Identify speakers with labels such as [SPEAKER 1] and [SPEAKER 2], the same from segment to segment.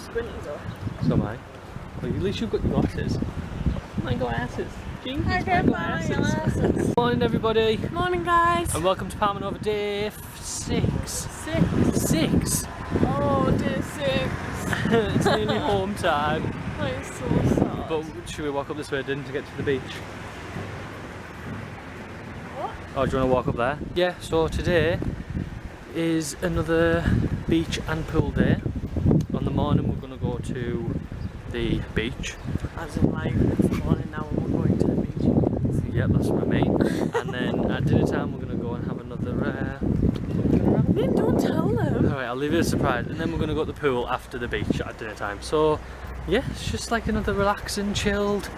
[SPEAKER 1] squinty though.
[SPEAKER 2] So am I. Well, at least you've got your glasses. Mango asses. Jinkies,
[SPEAKER 1] I
[SPEAKER 2] mango
[SPEAKER 1] get
[SPEAKER 2] asses. Morning everybody.
[SPEAKER 1] Morning guys.
[SPEAKER 2] And welcome to Palmanova day 6.
[SPEAKER 1] 6. Oh, day 6.
[SPEAKER 2] It's nearly home time.
[SPEAKER 1] That is so sad.
[SPEAKER 2] But should we walk up this way then to get to the beach?
[SPEAKER 1] What?
[SPEAKER 2] Oh, do you want to walk up there? Yeah, so today is another beach and pool day. On the morning we're going to go to the beach.
[SPEAKER 1] As in like, it's the morning now and we're going to the beach.
[SPEAKER 2] Yep, that's what I mean. And then at dinner time we're going to go and have another...
[SPEAKER 1] Don't tell them.
[SPEAKER 2] Alright, I'll leave it a surprise. And then we're going to go to the pool after the beach at dinner time. So, yeah, it's just like another relaxing, chilled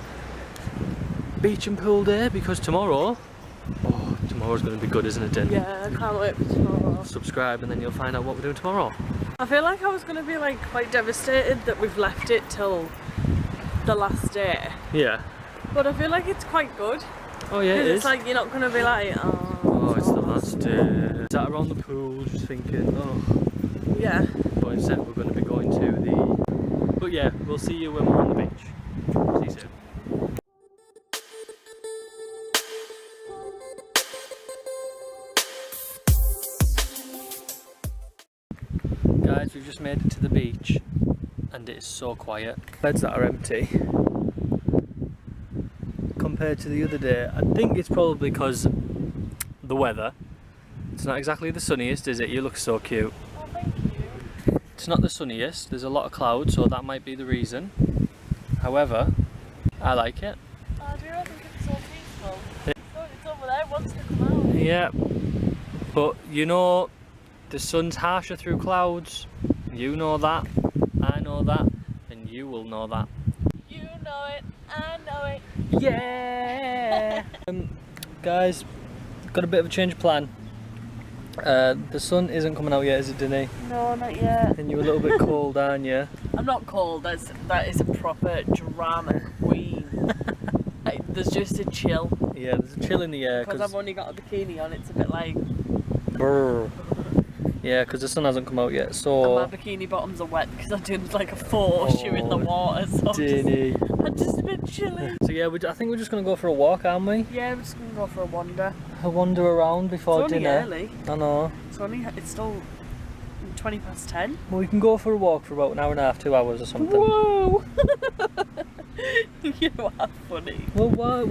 [SPEAKER 2] beach and pool day because tomorrow... Oh, tomorrow's going to be good, isn't it, Din?
[SPEAKER 1] Yeah, I can't wait for tomorrow.
[SPEAKER 2] Subscribe and then you'll find out what we're doing tomorrow.
[SPEAKER 1] I feel like I was going to be like quite devastated that we've left it till the last day.
[SPEAKER 2] Yeah.
[SPEAKER 1] But I feel like it's quite good.
[SPEAKER 2] Oh yeah, it is.
[SPEAKER 1] It's like you're not going to be like,
[SPEAKER 2] oh, it's the last day. Sat around the pool just thinking, oh.
[SPEAKER 1] Yeah.
[SPEAKER 2] But instead we're going to be going to the... But yeah, we'll see you when we're on the beach. See you soon. Guys, we've just made it to the beach and it is so quiet. Beds that are empty compared to the other day. I think it's probably because the weather. It's not exactly the sunniest, is it? You look so cute.
[SPEAKER 1] Oh, thank you.
[SPEAKER 2] It's not the sunniest, there's a lot of clouds, so that might be the reason. However, I like it.
[SPEAKER 1] I do, I think it's so peaceful. Oh, it's over there, it wants to come out.
[SPEAKER 2] Yeah, but you know, the sun's harsher through clouds. You know that, I know that, and you will know that.
[SPEAKER 1] You know it, I know it.
[SPEAKER 2] Yeah! Guys, got a bit of a change of plan. The sun isn't coming out yet, is it, Dinny?
[SPEAKER 1] No, not yet.
[SPEAKER 2] And you're a little bit cold, aren't you?
[SPEAKER 1] I'm not cold, that is a proper drama queen. There's just a chill.
[SPEAKER 2] Yeah, there's a chill in the air.
[SPEAKER 1] Because I've only got a bikini on, it's a bit like...
[SPEAKER 2] Brr. Yeah, because the sun hasn't come out yet, so...
[SPEAKER 1] And my bikini bottoms are wet because I'm doing like a shoe in the water, so
[SPEAKER 2] Dinny.
[SPEAKER 1] I'm just a bit chilly.
[SPEAKER 2] So yeah, I think we're just going to go for a walk, aren't we?
[SPEAKER 1] Yeah, we're just going to go for a wander.
[SPEAKER 2] A wander around before
[SPEAKER 1] It's only
[SPEAKER 2] dinner.
[SPEAKER 1] early.
[SPEAKER 2] I know.
[SPEAKER 1] It's still 20 past 10.
[SPEAKER 2] Well, we can go for a walk for about an hour and a half, 2 hours or something.
[SPEAKER 1] Whoa! You are funny.
[SPEAKER 2] Well, why?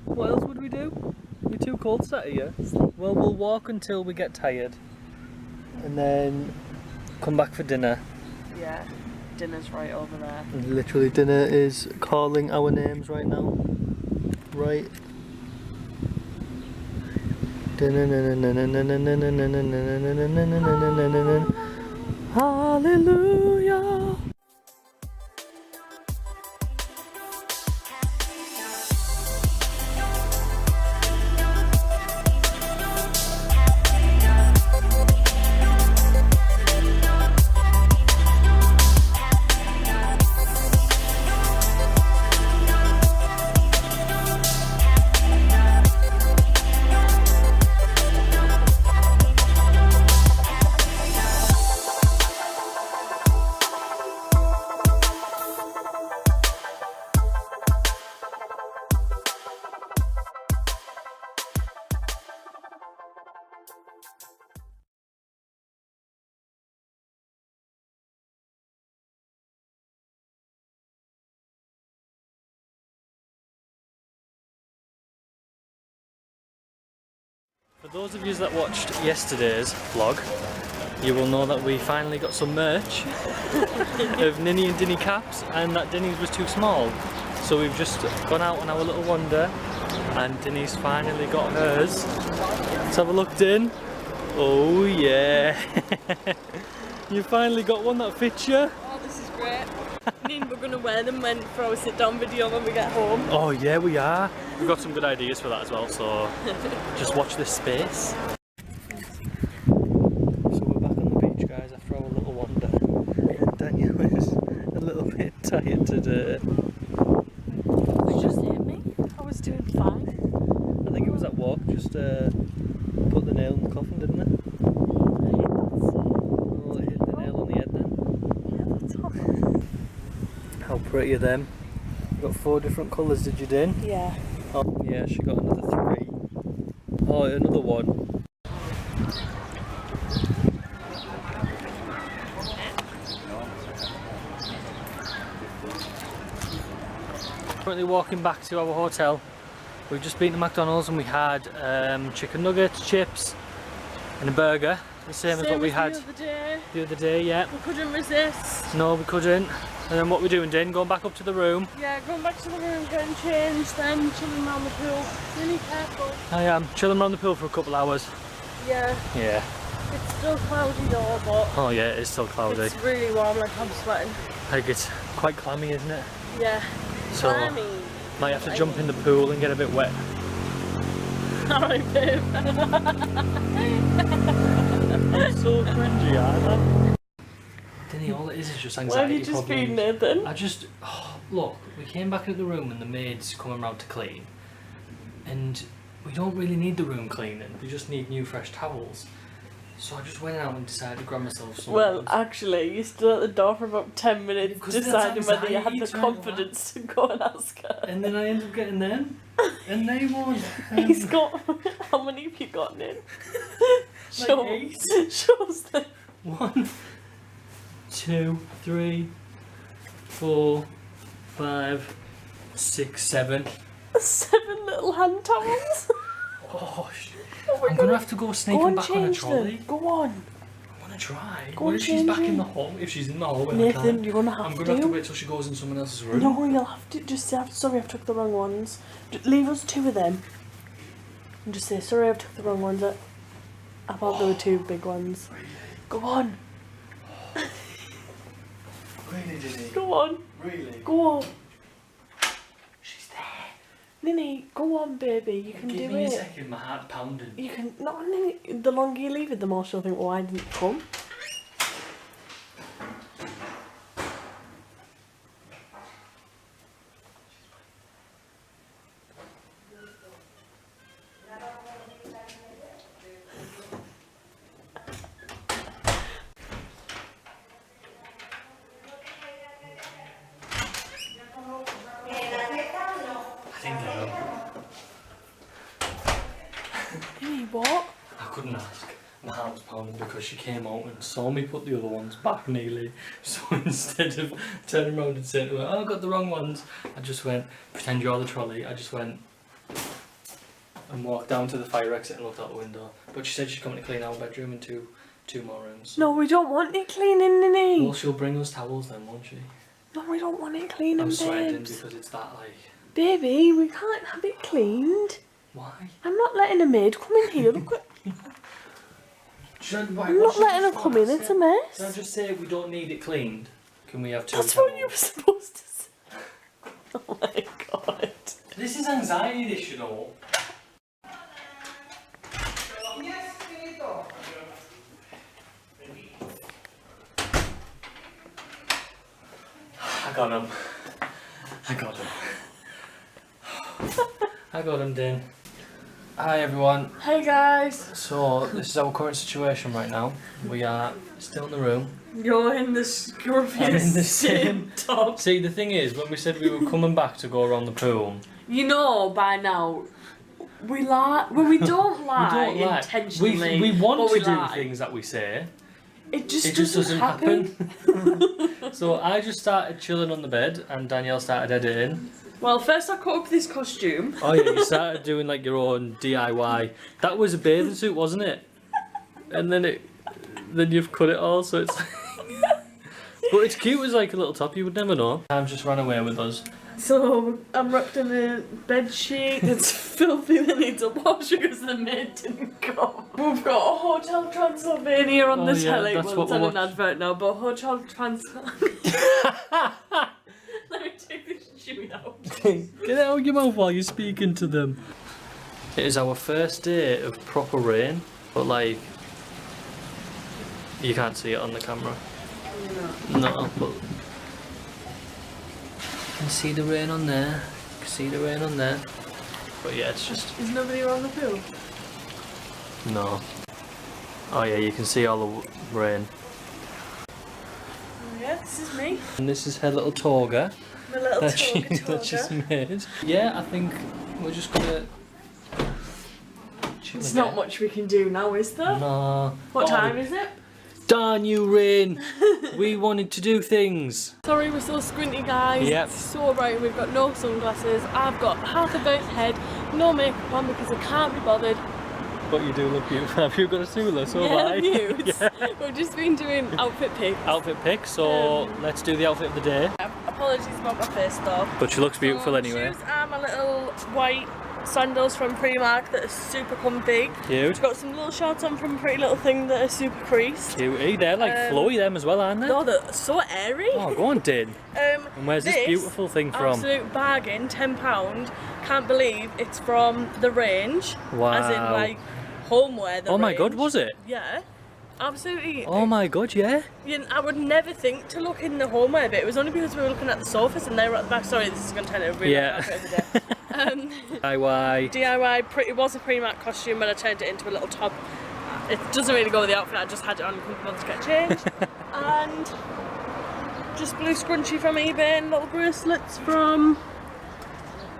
[SPEAKER 2] What else would we do? You're too cold sat here. Well, we'll walk until we get tired. And then come back for dinner.
[SPEAKER 1] Yeah, dinner's right over there.
[SPEAKER 2] And literally, dinner is calling our names right now. Right. Hallelujah. For those of you that watched yesterday's vlog, you will know that we finally got some merch of Ninny and Dinny caps, and that Dinny's was too small. So we've just gone out on our little wander and Dinny's finally got hers. Let's have a look, Din. Oh yeah. You finally got one that fits you.
[SPEAKER 1] Oh, this is great. Me and we're going to wear them for our sit down video when we get home.
[SPEAKER 2] Oh yeah, we are. We've got some good ideas for that as well, so just watch this space. So we're back on the beach, guys, after our little wander. Daniel is a little bit tired today.
[SPEAKER 1] Did you just hit me? I was doing fine.
[SPEAKER 2] I think it was that walk, just put the nail in the coffin, didn't it? Oh, it hit the pretty of them. You got 4 different colours, did you, Din?
[SPEAKER 1] Yeah.
[SPEAKER 2] Oh yeah, she got another 3. Oh, another one. Currently walking back to our hotel. We've just been to McDonald's and we had chicken nuggets, chips and a burger. The same as what we had the other day, yeah.
[SPEAKER 1] We couldn't resist.
[SPEAKER 2] No, we couldn't. And then what we're doing, Din? Going back up to the room.
[SPEAKER 1] Yeah, going back to the room, getting changed, then chilling around the pool. Really careful.
[SPEAKER 2] I am chilling around the pool for a couple hours.
[SPEAKER 1] Yeah.
[SPEAKER 2] Yeah.
[SPEAKER 1] It's still cloudy though, but...
[SPEAKER 2] Oh yeah, it is still cloudy.
[SPEAKER 1] It's really warm, like I'm sweating.
[SPEAKER 2] Like it's quite clammy, isn't it?
[SPEAKER 1] Yeah.
[SPEAKER 2] So,
[SPEAKER 1] clammy.
[SPEAKER 2] might have to jump in the pool and get a bit wet.
[SPEAKER 1] Alright, babe.
[SPEAKER 2] I'm so cringy, aren't I? Dinny, all it is just anxiety.
[SPEAKER 1] Why have you just been Nathan?
[SPEAKER 2] I just... Oh, look, we came back into the room and the maid's coming round to clean. And we don't really need the room cleaning, we just need new fresh towels. So I just went out and decided to grab myself some.
[SPEAKER 1] Well, actually, you stood at the door for about 10 minutes deciding whether you had the confidence to go and ask her.
[SPEAKER 2] And then I ended up getting them. And they won.
[SPEAKER 1] He's got... How many have you gotten in?
[SPEAKER 2] Like 8.
[SPEAKER 1] Show us them.
[SPEAKER 2] 1, 2, 3, 4, 5, 6, 7.
[SPEAKER 1] 7 little hand towels.
[SPEAKER 2] Oh, I'm gonna have to go sneaking back on a trolley.
[SPEAKER 1] Them. Go on.
[SPEAKER 2] I'm gonna try.
[SPEAKER 1] Go
[SPEAKER 2] what
[SPEAKER 1] on,
[SPEAKER 2] if she's back
[SPEAKER 1] them.
[SPEAKER 2] in the hall? If she's in the hallway,
[SPEAKER 1] Nathan, you're gonna have
[SPEAKER 2] I'm
[SPEAKER 1] to.
[SPEAKER 2] gonna have to wait till she goes in someone else's room.
[SPEAKER 1] No, you'll have to just say, sorry, I've took the wrong ones. Just leave us 2 of them. And just say, sorry, I've took the wrong ones. I thought there were 2 big ones.
[SPEAKER 2] Really?
[SPEAKER 1] Go on.
[SPEAKER 2] Really, Dinny?
[SPEAKER 1] Go on.
[SPEAKER 2] Really?
[SPEAKER 1] Go on. She's there. Ninny, go on, baby. You can do it.
[SPEAKER 2] Give me a second, my heart's pounding.
[SPEAKER 1] You can. No, Ninny, the longer you leave it, the more she'll think, well, I didn't come. What?
[SPEAKER 2] I couldn't ask. My heart was pounding because she came out and saw me put the other ones back nearly. So instead of turning around and saying to her, oh, I got the wrong ones, I just went, pretend you're the trolley. I just went and walked down to the fire exit and looked out the window. But she said she's coming to clean our bedroom and two more rooms.
[SPEAKER 1] No, we don't want it cleaning, Ninny.
[SPEAKER 2] Well, she'll bring us towels then, won't she?
[SPEAKER 1] No, we don't want it cleaning,
[SPEAKER 2] I'm sweating
[SPEAKER 1] babes.
[SPEAKER 2] because it's that like...
[SPEAKER 1] Baby, we can't have it cleaned.
[SPEAKER 2] Why?
[SPEAKER 1] I'm not letting a maid come in here. Look at... I'm not letting her come in, it's a mess.
[SPEAKER 2] Can I just say we don't need it cleaned? Can we have 2
[SPEAKER 1] That's
[SPEAKER 2] towels?
[SPEAKER 1] what you were supposed to say. Oh my god.
[SPEAKER 2] This is anxiety, this, you know. I got him. I got him. I got him, Din. Hi everyone.
[SPEAKER 1] Hey guys.
[SPEAKER 2] So this is our current situation right now. We are still in the room.
[SPEAKER 1] You're in the scruffiest
[SPEAKER 2] I'm in the same
[SPEAKER 1] top.
[SPEAKER 2] See, the thing is, when we said we were coming back to go around the pool.
[SPEAKER 1] You know by now, we lie. Well, we don't lie intentionally.
[SPEAKER 2] We want to do
[SPEAKER 1] lie.
[SPEAKER 2] things that we say.
[SPEAKER 1] It just doesn't happen.
[SPEAKER 2] So I just started chilling on the bed and Danielle started editing.
[SPEAKER 1] Well, first I cut up this costume.
[SPEAKER 2] Oh yeah, you started doing like your own DIY. That was a bathing suit, wasn't it? And then you've cut it all, so it's but it's cute as like a little top, you would never know. Time just ran away with us.
[SPEAKER 1] So I'm wrapped in a bed sheet that's filthy that needs a wash because the maid didn't come. We've got a Hotel Transylvania on the telly.
[SPEAKER 2] That's
[SPEAKER 1] well,
[SPEAKER 2] what
[SPEAKER 1] it's on an advert now, but Hotel Transylvania. Let me take this shoe out.
[SPEAKER 2] Get it out of your mouth while you're speaking to them. It is our first day of proper rain, but like, you can't see it on the camera. No, but you can see the rain on there. You can see the rain on there. But yeah, it's just...
[SPEAKER 1] Is nobody around the pool?
[SPEAKER 2] No. Oh yeah, you can see all the rain.
[SPEAKER 1] Yeah, this is me.
[SPEAKER 2] And this is her little toga.
[SPEAKER 1] My little
[SPEAKER 2] that
[SPEAKER 1] toga.
[SPEAKER 2] she's made. Yeah, I think we're just gonna chill
[SPEAKER 1] There's
[SPEAKER 2] again.
[SPEAKER 1] not much we can do now, is there?
[SPEAKER 2] No.
[SPEAKER 1] What time is it?
[SPEAKER 2] Darn you, Rin! We wanted to do things.
[SPEAKER 1] Sorry, we're so squinty, guys.
[SPEAKER 2] Yep.
[SPEAKER 1] It's so bright. We've got no sunglasses. I've got half a burnt head, no makeup on because I can't be bothered.
[SPEAKER 2] But you do look beautiful. Have you got a Sula? So
[SPEAKER 1] Yeah,
[SPEAKER 2] have I.
[SPEAKER 1] you.
[SPEAKER 2] Yeah.
[SPEAKER 1] We've just been doing outfit picks.
[SPEAKER 2] Outfit pick, so let's do the outfit of the day.
[SPEAKER 1] Apologies about my face though.
[SPEAKER 2] But she looks beautiful anyway.
[SPEAKER 1] Shoes are my little white sandals from Primark that are super comfy.
[SPEAKER 2] Cute.
[SPEAKER 1] I've got some little shorts on from Pretty Little Thing that are super creased.
[SPEAKER 2] Cutie, they're like flowy them as well, aren't they?
[SPEAKER 1] No, they're so airy.
[SPEAKER 2] Oh, go on, Din. And where's this beautiful thing from?
[SPEAKER 1] Absolute bargain, £10. Can't believe it's from The Range.
[SPEAKER 2] Wow.
[SPEAKER 1] As in like homeware.
[SPEAKER 2] Oh my god, was it?
[SPEAKER 1] Yeah. Absolutely.
[SPEAKER 2] Oh my god, yeah.
[SPEAKER 1] I would never think to look in the homeware bit. It was only because we were looking at the sofas and they were at the back. Sorry, this is going to turn into a really bad outfit of the day.
[SPEAKER 2] DIY.
[SPEAKER 1] It was a Primark costume, but I turned it into a little top. It doesn't really go with the outfit. I just had it on and couldn't bother to get changed. And just blue scrunchie from eBay and little bracelets from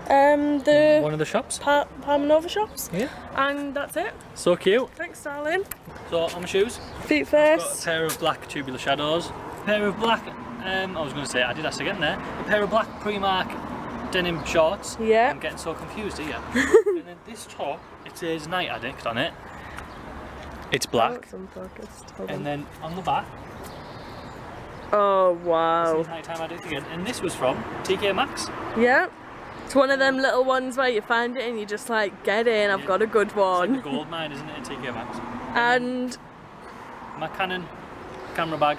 [SPEAKER 1] the
[SPEAKER 2] one of the shops.
[SPEAKER 1] Palmanova shops.
[SPEAKER 2] Yeah.
[SPEAKER 1] And that's it.
[SPEAKER 2] So cute.
[SPEAKER 1] Thanks, darling.
[SPEAKER 2] So on my shoes,
[SPEAKER 1] Feet
[SPEAKER 2] got
[SPEAKER 1] first.
[SPEAKER 2] a pair of black tubular shadows. A pair of black. I was going to say Adidas again there. A pair of black Primark denim shorts.
[SPEAKER 1] Yeah.
[SPEAKER 2] I'm getting so confused here. And then this top, it says Night Addict on it. It's black. And then on the back,
[SPEAKER 1] Oh wow.
[SPEAKER 2] it says Nighttime Addict again. And this was from TK Maxx.
[SPEAKER 1] Yeah. It's one of them little ones where you find it and you just like, get in, I've got a good
[SPEAKER 2] It's like
[SPEAKER 1] one.
[SPEAKER 2] the gold mine, isn't it, at TK Maxx?
[SPEAKER 1] And
[SPEAKER 2] My Canon camera bag.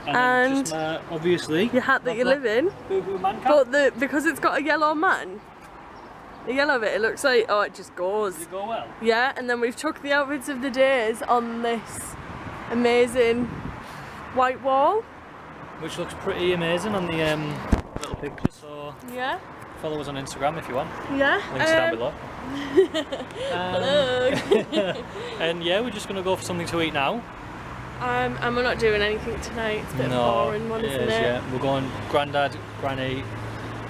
[SPEAKER 2] And then just my, obviously,
[SPEAKER 1] your hat that you
[SPEAKER 2] black
[SPEAKER 1] live in.
[SPEAKER 2] Boo-boo man cap.
[SPEAKER 1] But because it's got a yellow man, the yellow bit, it looks like, oh, it just goes.
[SPEAKER 2] Does it go well?
[SPEAKER 1] Yeah, and then we've took the outfits of the days on this amazing white wall.
[SPEAKER 2] Which looks pretty amazing on the little picture, so
[SPEAKER 1] Yeah.
[SPEAKER 2] follow us on Instagram if you want.
[SPEAKER 1] Yeah.
[SPEAKER 2] Links down below.
[SPEAKER 1] Hello.
[SPEAKER 2] And yeah, we're just going to go for something to eat now.
[SPEAKER 1] And we're not doing anything tonight. It's a bit of a boring one, isn't it?
[SPEAKER 2] Yeah. We're going Grandad, Granny.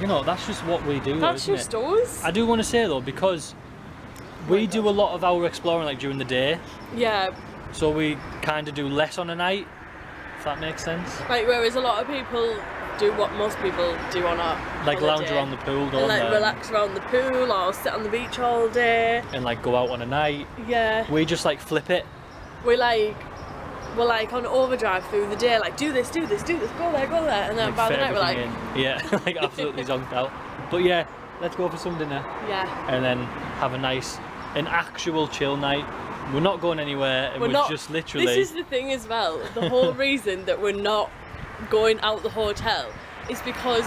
[SPEAKER 2] You know, that's just what we do.
[SPEAKER 1] That's
[SPEAKER 2] though,
[SPEAKER 1] just
[SPEAKER 2] isn't
[SPEAKER 1] us.
[SPEAKER 2] it? I do want to say though, because we do a lot of our exploring like during the day,
[SPEAKER 1] Yeah.
[SPEAKER 2] so we kind of do less on a night. If that makes sense.
[SPEAKER 1] Like, whereas a lot of people do what most people do on a
[SPEAKER 2] Like
[SPEAKER 1] holiday.
[SPEAKER 2] lounge around the pool, don't
[SPEAKER 1] and like
[SPEAKER 2] they?
[SPEAKER 1] relax around the pool or sit on the beach all day.
[SPEAKER 2] And like go out on a night.
[SPEAKER 1] Yeah.
[SPEAKER 2] We just like flip it.
[SPEAKER 1] We're like on overdrive through the day, like do this, go there, and then
[SPEAKER 2] Like
[SPEAKER 1] by the
[SPEAKER 2] fit
[SPEAKER 1] night we're like,
[SPEAKER 2] everything in. Yeah, like absolutely zonked out. But yeah, let's go for some dinner
[SPEAKER 1] yeah.
[SPEAKER 2] and then have an actual chill night. We're not going anywhere, and we're just literally.
[SPEAKER 1] This is the thing as well. The whole reason that we're not going out the hotel is because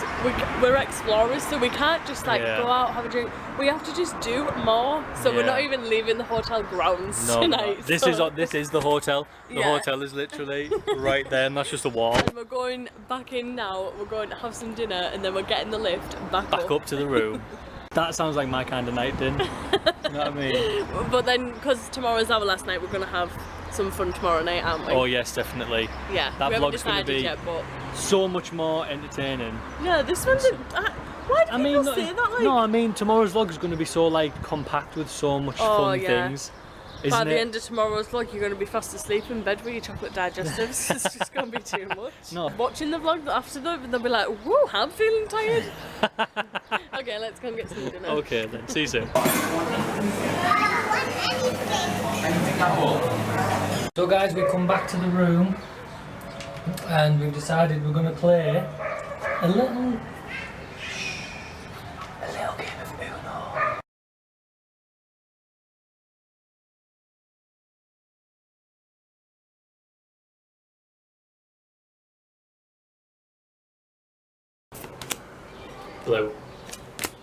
[SPEAKER 1] we're explorers, so we can't just like go out, have a drink. We have to just do more. So we're not even leaving the hotel grounds tonight.
[SPEAKER 2] This is the hotel. The hotel is literally right there, and that's just a wall.
[SPEAKER 1] And we're going back in now. We're going to have some dinner, and then we're getting the lift back
[SPEAKER 2] up to the room. That sounds like my kind of night, Din. You know what I mean?
[SPEAKER 1] But then, because tomorrow's our last night, we're going to have some fun tomorrow night, aren't we?
[SPEAKER 2] Oh yes, definitely.
[SPEAKER 1] Yeah,
[SPEAKER 2] that
[SPEAKER 1] we haven't
[SPEAKER 2] vlog's going to
[SPEAKER 1] decided
[SPEAKER 2] be
[SPEAKER 1] yet, but
[SPEAKER 2] so much more entertaining.
[SPEAKER 1] yeah, this one's. Why do people say that? Like,
[SPEAKER 2] no, I mean tomorrow's vlog is going to be so like compact with so much fun things.
[SPEAKER 1] By the end of tomorrow's vlog, you're going to be fast asleep in bed with your chocolate digestives. It's just going to be too much.
[SPEAKER 2] No.
[SPEAKER 1] Watching the vlog after that, they'll be like, whoa, I'm feeling tired. Okay, let's go and get some dinner.
[SPEAKER 2] Okay then, see you soon. So guys, we come back to the room and we've decided we're going to play a little game of Uno. Blue.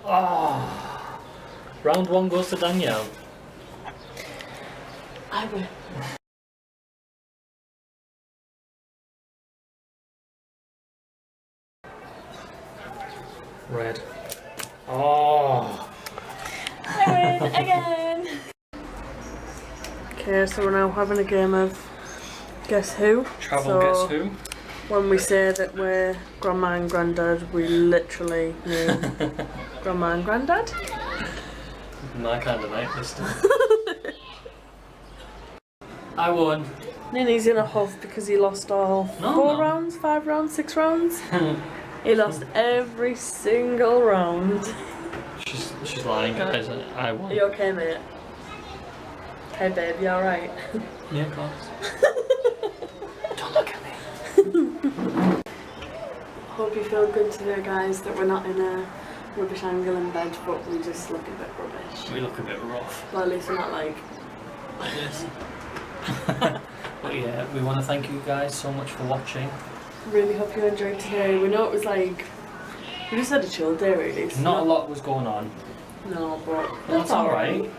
[SPEAKER 2] Oh. Round one goes to Danielle.
[SPEAKER 1] I will.
[SPEAKER 2] Red. Oh.
[SPEAKER 1] I win again. Okay, so we're now having a game of Guess Who.
[SPEAKER 2] Travel Guess Who.
[SPEAKER 1] When we say that we're Grandma and Grandad, we literally mean Grandma and Grandad.
[SPEAKER 2] My kind of night this time. I won.
[SPEAKER 1] Ninny's in a huff because he lost all 4 rounds, 5 rounds, 6 rounds. He lost every single round.
[SPEAKER 2] She's lying, guys. I won.
[SPEAKER 1] Are you okay, mate? Hey, babe, you alright?
[SPEAKER 2] Yeah, of course. Don't look at me.
[SPEAKER 1] Hope you feel good today, guys, that we're not in a rubbish angle in bed, but we just look a bit rubbish.
[SPEAKER 2] We look a bit rough.
[SPEAKER 1] Well, at least we're not like
[SPEAKER 2] this. But yeah, we want to thank you guys so much for watching.
[SPEAKER 1] Really hope you enjoyed today. We know it was like, we just had a chill day really. So
[SPEAKER 2] not a lot was going on.
[SPEAKER 1] No, but
[SPEAKER 2] that's alright.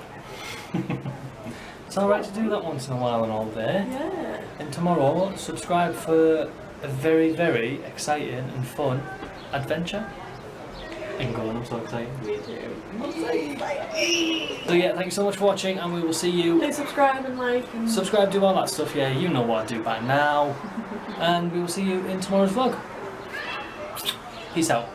[SPEAKER 2] It's alright to do that once in a while and all day.
[SPEAKER 1] Yeah.
[SPEAKER 2] And tomorrow, subscribe for a very, very exciting and fun adventure. And going, I'm so excited.
[SPEAKER 1] Me too. I'm so excited.
[SPEAKER 2] So yeah, thanks so much for watching, and we will see you.
[SPEAKER 1] Please subscribe and like. And
[SPEAKER 2] subscribe, do all that stuff, yeah, you know what to do by now. And we will see you in tomorrow's vlog. Peace out.